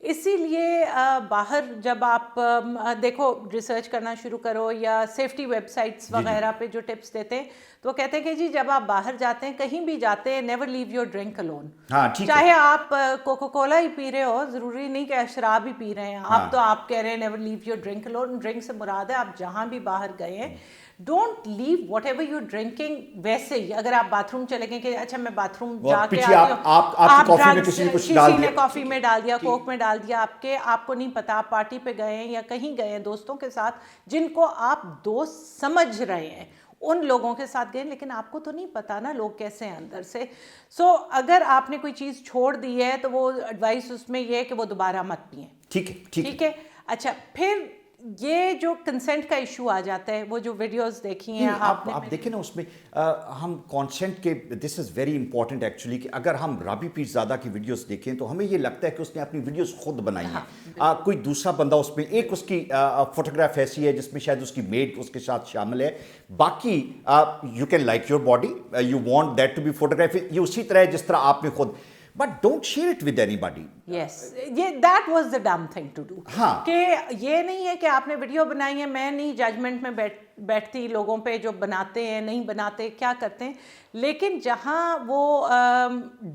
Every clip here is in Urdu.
اسی لیے باہر جب آپ دیکھو ریسرچ کرنا شروع کرو یا سیفٹی ویب سائٹس وغیرہ پہ جو ٹپس دیتے ہیں تو وہ کہتے ہیں کہ جی جب آپ باہر جاتے ہیں کہیں بھی جاتے ہیں never leave your drink alone. چاہے آپ کوکو کولا ہی پی رہے ہو, ضروری نہیں کہ شراب ہی پی رہے ہیں آپ, تو آپ کہہ رہے ہیں never leave your drink alone. Drink سے مراد ہے آپ جہاں بھی باہر گئے ہیں don't leave whatever you drinking. ویسے ہی اگر آپ باتھ روم چلے گئے کہ اچھا میں باتھ روم جا کے کسی نے کافی میں ڈال دیا, کوک میں ڈال دیا, آپ کو نہیں پتا, آپ پارٹی پہ گئے ہیں یا کہیں گئے ہیں دوستوں کے ساتھ جن کو آپ دوست سمجھ رہے ہیں, ان لوگوں کے ساتھ گئے, لیکن آپ کو تو نہیں پتا نا لوگ کیسے ہیں اندر سے. سو اگر آپ نے کوئی چیز چھوڑ دی ہے تو وہ ایڈوائس اس میں یہ ہے کہ وہ دوبارہ مت پئیں. ٹھیک ہے. اچھا پھر یہ جو کنسنٹ کا ایشو آ جاتا ہے, وہ جو ویڈیوز دیکھی ہیں آپ دیکھیں نا, اس میں ہم کانسنٹ کے, دس از ویری امپورٹنٹ ایکچولی, کہ اگر ہم رابی پیرزادہ کی ویڈیوز دیکھیں تو ہمیں یہ لگتا ہے کہ اس نے اپنی ویڈیوز خود بنائی ہیں. کوئی دوسرا بندہ اس میں, ایک اس کی فوٹوگراف ایسی ہے جس میں شاید اس کی میڈ اس کے ساتھ شامل ہے, باقی you can like your body, you want that to be photograph, یہ اسی طرح ہے جس طرح آپ نے خود, but don't share it with anybody. Yes, that was the dumb thing to do. کہ یہ نہیں ہے کہ آپ نے ویڈیو بنائی ہے, میں نہیں ججمنٹ میں بیٹھتی لوگوں پہ جو بناتے ہیں نہیں بناتے کیا کرتے ہیں, لیکن جہاں وہ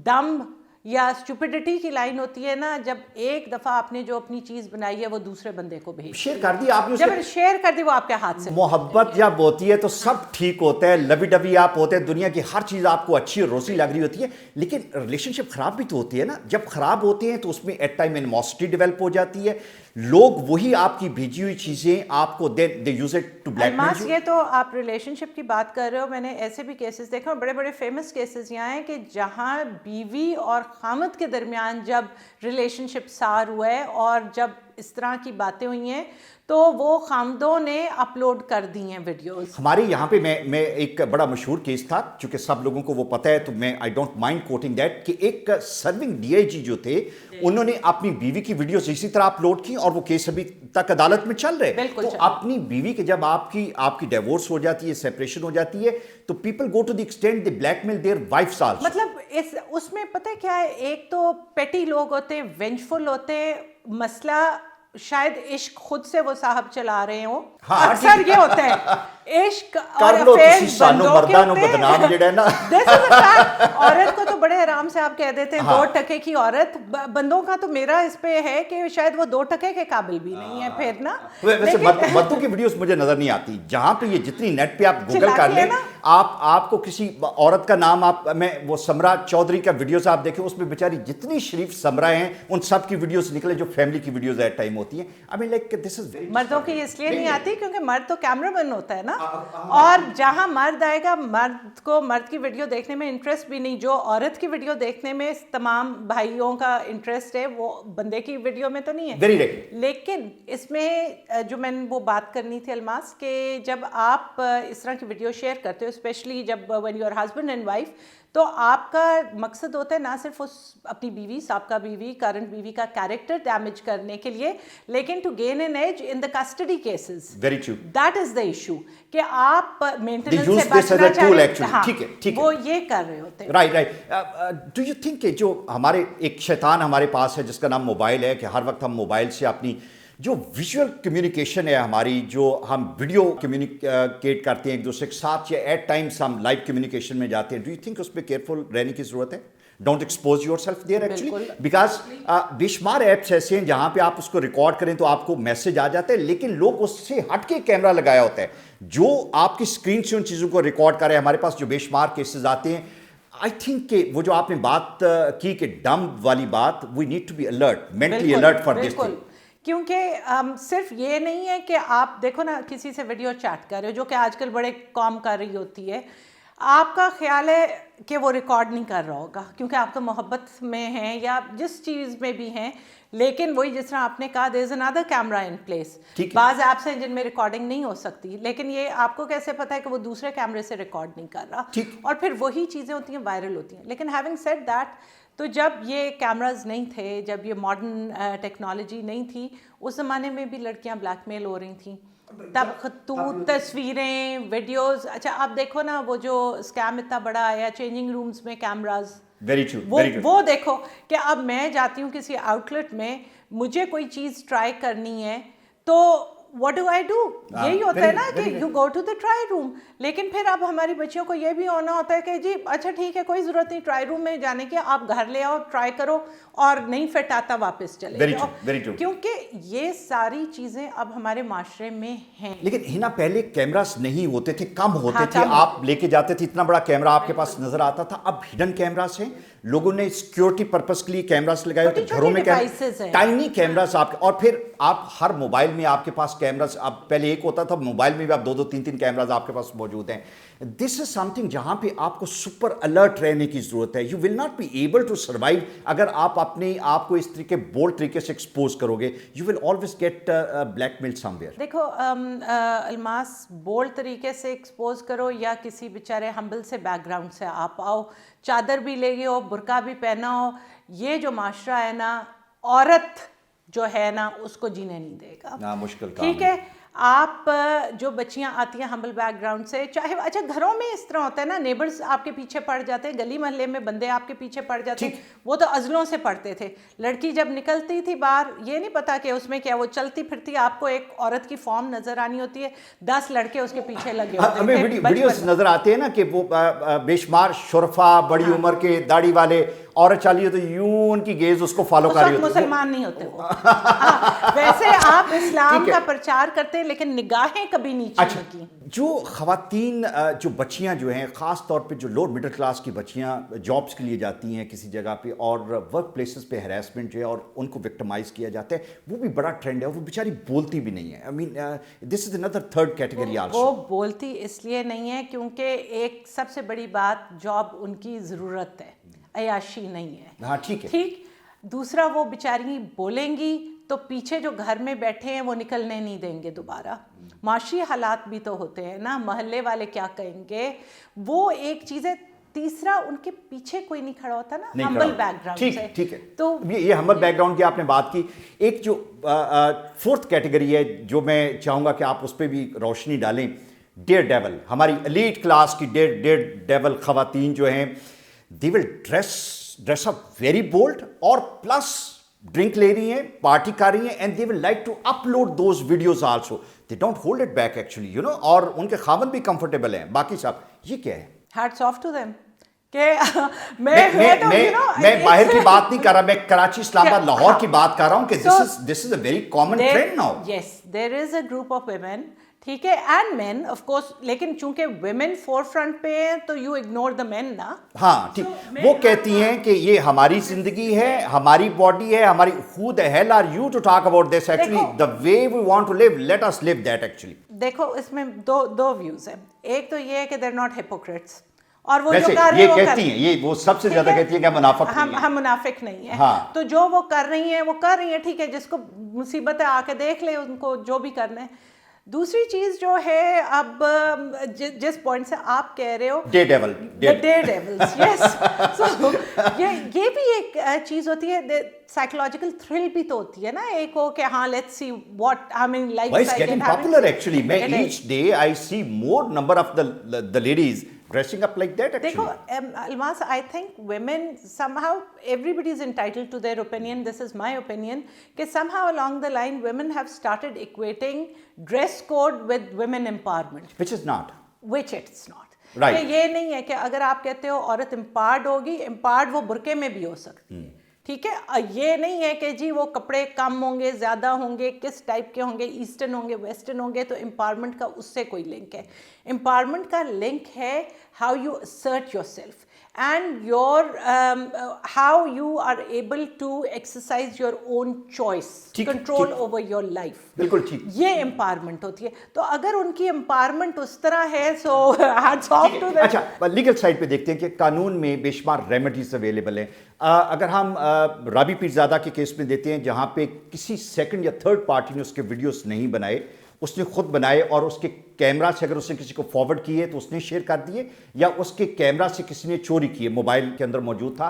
ڈمب یا اسٹوپڈٹی کی لائن ہوتی ہے نا, جب ایک دفعہ آپ نے جو اپنی چیز بنائی ہے وہ دوسرے بندے کو بھیج شیئر کر دی, آپ نے جب شیئر کر دی وہ آپ کے ہاتھ سے. محبت جب ہوتی ہے تو سب ٹھیک ہوتا ہے, لبی ڈبی آپ ہوتے ہیں, دنیا کی ہر چیز آپ کو اچھی اور روسی لگ رہی ہوتی ہے, لیکن ریلیشن شپ خراب بھی تو ہوتی ہے نا. جب خراب ہوتے ہیں تو اس میں ایٹ ٹائم انیموسٹی ڈیولپ ہو جاتی ہے, لوگ وہی آپ کی بھیجی ہوئی چیزیں آپ کو they use it to black میل. یہ تو آپ ریلیشن شپ کی بات کر رہے ہو, میں نے ایسے بھی کیسز دیکھا, بڑے بڑے فیمس کیسز یہاں ہیں کہ جہاں بیوی اور خامد کے درمیان جب ریلیشن شپ سار ہوا ہے اور جب اس طرح کی باتیں ہوئی ہیں تو وہ خامدوں نے اپلوڈ کر دی ہیں ویڈیوز. ہمارے یہاں پہ میں ایک بڑا مشہور کیس تھا, چونکہ سب لوگوں کو وہ پتہ ہے تو میں I don't mind quoting that, کہ ایک سرونگ ڈی آئی جی جو تھے انہوں نے اپنی بیوی کی ویڈیوز اسی طرح اپلوڈ کی اور وہ کیس ابھی تک عدالت میں چل رہے. تو اپنی بیوی کے جب آپ کی ڈیورس ہو جاتی ہے, سیپریشن ہو جاتی ہے, تو people go to the extent they blackmail their wives also. مطلب اس میں پتہ کیا ہے, ایک تو پیٹی لوگ ہوتے ہیں, وینجفل ہوتے ہیں, مسئلہ شاید عشق خود سے وہ صاحب چلا رہے ہوں, اکثر یہ ہوتا ہے عشق اور افیئر بندوں کے ہوتے ہیں. عورت کو تو بڑے آرام سے آپ کہہ دیتے ہیں 2 ٹکے کی عورت, بندوں کا تو میرا اس پہ ہے کہ شاید وہ 2 ٹکے کے قابل بھی نہیں ہے پھر نا. ویسے مردوں کی ویڈیوز مجھے نظر نہیں آتی, جہاں پہ یہ جتنی نیٹ پہ آپ گوگل کر لیں, آپ کو کسی عورت کا نام, آپ میں وہ سمرا چودھری کا ویڈیوز آپ دیکھیں, اس میں بیچاری جتنی شریف سمرا ہیں ان سب کی ویڈیوز نکلے جو فیملی کی ویڈیوز ایٹ ٹائم ہوتی ہیں. I mean like this is مردوں کی اس لیے نہیں آتی کیونکہ مرد تو کیمرہ مین ہوتا ہے نا, اور جہاں مرد آئے گا مرد کو مرد کی ویڈیو دیکھنے میں انٹرسٹ بھی نہیں, جو عورت کی ویڈیو دیکھنے میں تمام بھائیوں کا انٹرسٹ ہے وہ بندے کی ویڈیو میں تو نہیں ہے. لیکن اس میں جو میں نے وہ بات کرنی تھی الماس, کہ جب آپ اس طرح کی ویڈیو شیئر کرتے ہو, اسپیشلی جب when you are husband and wife, تو آپ کا مقصد ہوتا ہے نہ صرف اس اپنی بیوی, سابقہ بیوی, کرنٹ بیوی کا کیریکٹر ڈیمیج کرنے کے لیے, لیکن to gain an edge in the custody cases. That is the issue کہ آپ مینٹیننس سے بچنا چاہتے ہیں, وہ یہ کر رہے ہوتے ہیں. رائٹ. ڈو یو تھنک کہ جو ہمارے ایک شیطان ہمارے پاس ہے جس کا نام موبائل ہے, کہ ہر وقت ہم موبائل سے اپنی جو ویژول کمیونیکیشن ہے ہماری, جو ہم ویڈیو کمیونیکیٹ کرتے ہیں ایک دوسرے کے ساتھ, یا ایٹ ٹائمس ہم لائیو کمیونیکیشن میں جاتے ہیں, ڈو یو تھنک اس پہ کیئرفل رہنے کی ضرورت ہے؟ Don't expose yourself there actually, because بے شمار ایپس ایسے ہیں جہاں پہ آپ اس کو ریکارڈ کریں تو آپ کو میسج آ جاتا ہے, لیکن لوگ اس سے ہٹ کے کیمرہ لگایا ہوتا ہے جو آپ کی اسکرین سے ان چیزوں کو ریکارڈ کر رہے ہیں. ہمارے پاس جو بے شمار کیسز آتے ہیں, آئی تھنک کہ وہ جو آپ نے بات کی کہ ڈمب والی بات, we need to be alert, mentally alert for this thing. کیونکہ صرف یہ نہیں ہے کہ آپ دیکھو نا کسی سے ویڈیو چیٹ کر رہے ہو, جو کہ آج کل بڑے کام کر رہی ہوتی ہے, آپ کا خیال ہے کہ وہ ریکارڈ نہیں کر رہا ہوگا کیونکہ آپ تو محبت میں ہیں یا جس چیز میں بھی ہیں, لیکن وہی جس طرح آپ نے کہا there is another camera in place. بعض ایپس ہیں جن میں ریکارڈنگ نہیں ہو سکتی, لیکن یہ آپ کو کیسے پتہ ہے کہ وہ دوسرے کیمرے سے ریکارڈ نہیں کر رہا, اور پھر وہی چیزیں ہوتی ہیں وائرل ہوتی ہیں. لیکن ہیونگ سیڈ دیٹ, تو جب یہ کیمراز نہیں تھے, جب یہ ماڈرن ٹیکنالوجی نہیں تھی, اس زمانے میں بھی لڑکیاں بلیک میل ہو رہی تھیں, تب خطوط، تصویریں، ویڈیوز. اچھا آپ دیکھو نا وہ جو اسکیم اتنا بڑا آیا چینجنگ رومز میں cameras, very true, very true. وہ دیکھو کہ اب میں جاتی ہوں کسی آؤٹ لیٹ میں, مجھے کوئی چیز ٹرائی کرنی ہے تو what do I do, یہی ہوتا ہے نا کہ you go to the try room. لیکن پھر اب ہماری بچیوں کو یہ بھی ہونا ہوتا ہے کہ جی اچھا ٹھیک ہے کوئی ضرورت نہیں ٹرائی روم میں جانے کی, آپ گھر لے آؤ ٹرائی کرو اور نہیں فٹ آتا واپس چلے جاؤ, کیونکہ یہ ساری چیزیں اب ہمارے معاشرے میں ہیں. لیکن ہنا پہلے کیمراز نہیں ہوتے تھے, کم ہوتے تھے, آپ لے کے جاتے تھے اتنا بڑا کیمرہ آپ کے پاس نظر آتا تھا. اب ہڈن کیمراز ہیں, لوگوں نے سیکیورٹی پرپس کے لیے کیمراز لگائے ہوتے ہیں گھروں میں, ٹائنی کیمراز آپ کے, اور پھر آپ ہر موبائل میں آپ کے پاس کیمراز, اب پہلے ایک ہوتا تھا, موبائل میں بھی آپ 2-3 کیمراز آپ کے پاس موجود ہیں. دس از سم تھنگ جہاں پہ آپ کو سپر الرٹ رہنے کی ضرورت ہے. You will not be able to survive اگر آپ اپنے آپ کو اس طریقے بولڈ طریقے سے ایکسپوز کرو گے. You will always get blackmail somewhere. دیکھو الماس, بولڈ طریقے سے ایکسپوز کرو یا کسی بیچارے ہمبل سے بیک گراؤنڈ سے آپ آؤ, چادر بھی لے گئے ہو, برقع بھی پہنا ہو, یہ جو معاشرہ ہے نا عورت جو ہے نا اس کو جینے نہیں دے گا. مشکل کام, ٹھیک ہے. آپ جو بچیاں آتی ہیں ہمبل بیک گراؤنڈ سے, چاہے اچھا گھروں میں اس طرح ہوتا ہے نا, نیبرز آپ کے پیچھے پڑ جاتے ہیں, گلی محلے میں بندے آپ کے پیچھے پڑ جاتے ہیں, وہ تو عزلوں سے پڑتے تھے. لڑکی جب نکلتی تھی باہر یہ نہیں پتا کہ اس میں کیا, وہ چلتی پھرتی آپ کو ایک عورت کی فارم نظر آنی ہوتی ہے, 10 لڑکے اس کے پیچھے لگے ہوتے ہیں. ہمیں ویڈیوز نظر آتے ہیں نا کہ وہ بے شمار شرفا بڑی عمر کے داڑھی والے عورت چالی ہوتی ہے, یوں ان کی گیز اس کو فالو کر رہی ہوتی ہے. مسلمان نہیں ہوتے وہ. ویسے آپ اسلام کا پرچار کرتے ہیں لیکن نگاہیں کبھی نیچے نہیں کی. جو خواتین, جو بچیاں جو ہیں, خاص طور پہ جو لوور مڈل کلاس کی بچیاں جابس کے لیے جاتی ہیں کسی جگہ پہ, اور ورک پلیسز پہ ہراسمنٹ جو ہے اور ان کو وکٹمائز کیا جاتا ہے, وہ بھی بڑا ٹرینڈ ہے. وہ بیچاری بولتی بھی نہیں ہے. آئی مین دس از اندر تھرڈ کیٹیگری آلسو. وہ بولتی اس لیے نہیں ہے کیونکہ ایک سب سے بڑی بات, جاب ان کی ضرورت ہے, عیاشی نہیں ہے. ہاں ٹھیک ہے. ٹھیک. دوسرا وہ بیچاری بولیں گی تو پیچھے جو گھر میں بیٹھے ہیں وہ نکلنے نہیں دیں گے دوبارہ. معاشی حالات بھی تو ہوتے ہیں نا, محلے والے کیا کہیں گے, وہ ایک چیز ہے. تیسرا ان کے پیچھے کوئی نہیں کھڑا ہوتا نا ہمبل بیک گراؤنڈ سے. ٹھیک ہے. تو یہ ہمبل بیک گراؤنڈ کی آپ نے بات کی. ایک جو فورتھ کیٹیگری ہے جو میں چاہوں گا کہ آپ اس پہ بھی روشنی ڈالیں, ڈیئر ڈیول. ہماری ایلیٹ کلاس کی ڈیئر ڈیول خواتین جو ہیں, they will dress up very bold اور پلس ڈرنک لے رہی ہیں, پارٹی کر رہی ہیں, and they will like to upload those videos also. They don't hold it back actually, you know, اور ان کے خاوند بھی کمفرٹیبل ہیں. باقی صاحب یہ کیا ہے؟ hats off to them. کہ میں باہر کی بات نہیں کر رہا, میں کراچی, اسلام آباد, لاہور کی بات کر رہا ہوں کہ this is a very common trend now. Yes, there is a group of women, ٹھیک ہے, اینڈ مین آف کورس, لیکن چونکہ ویمن فور فرنٹ پہ ہیں تو یو اگنور دا مین نا. ہاں ٹھیک. وہ کہتی ہیں کہ یہ ہماری زندگی ہے, ہماری باڈی ہے, ہماری. who the hell are you to talk about this actually? the way we want to live, let us live that actually. دیکھو اس میں دو ویوز ہیں. ایک تو یہ ہے کہ they're not hypocrites, اور وہ جو کر رہے ہیں یہ کہتی ہیں, یہ وہ سب سے زیادہ کہتی ہیں کہ ہم منافق نہیں ہیں. تو جو وہ کر رہی ہیں وہ کر رہی ہیں, ٹھیک ہے, جس کو مصیبت ہے آ کے دیکھ لے, ان کو جو بھی کرنا ہے. دوسری چیز جو ہے, اب جس پوائنٹ سے آپ کہہ رہے ہو ڈے ڈیول, یس, یہ بھی ایک چیز ہوتی ہے, سائیکولوجیکل تھرل بھی تو ہوتی ہے نا ایک, ہو کہ ہاں let's see what I mean life is getting popular actually. میں each day I see more number of the ladies dressing up like that actually. دیکھو Almas, I think women somehow, everybody is entitled to their opinion, this is my opinion, کہ somehow along the line women have started equating dress code with women empowerment, which is not. which it's not. Right. کہ یہ نہیں ہے کہ اگر آپ کہتے ہو عورت امپارڈ ہوگی, امپارڈ وہ برقعے میں بھی ہو سکتی ہے, ٹھیک ہے. یہ نہیں ہے کہ جی وہ کپڑے کم ہوں گے, زیادہ ہوں گے, کس ٹائپ کے ہوں گے, ایسٹرن ہوں گے, ویسٹرن ہوں گے, تو امپاورمنٹ کا اس سے کوئی لنک ہے. امپاورمنٹ کا لنک ہے how you assert yourself and your how you are able to exercise your own choice, control over your life. بالکل ٹھیک. یہ امپاورمنٹ ہوتی ہے. تو اگر ان کی امپاورمنٹ اس طرح ہے, so hats off to them. اچھا, لیگل سائڈ پہ دیکھتے ہیں کہ قانون میں بے شمار ریمیڈیز اویلیبل ہیں. اگر ہم رابی پیرزادہ کے کیس میں دیتے ہیں, جہاں پہ کسی سیکنڈ یا تھرڈ پارٹی نے اس کے ویڈیوز نہیں بنائے, اس نے خود بنائے, اور اس کے کیمرہ سے اگر اس نے کسی کو فارورڈ کیے تو اس نے شیئر کر دیے, یا اس کے کیمرہ سے کسی نے چوری کیے, موبائل کے اندر موجود تھا,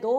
2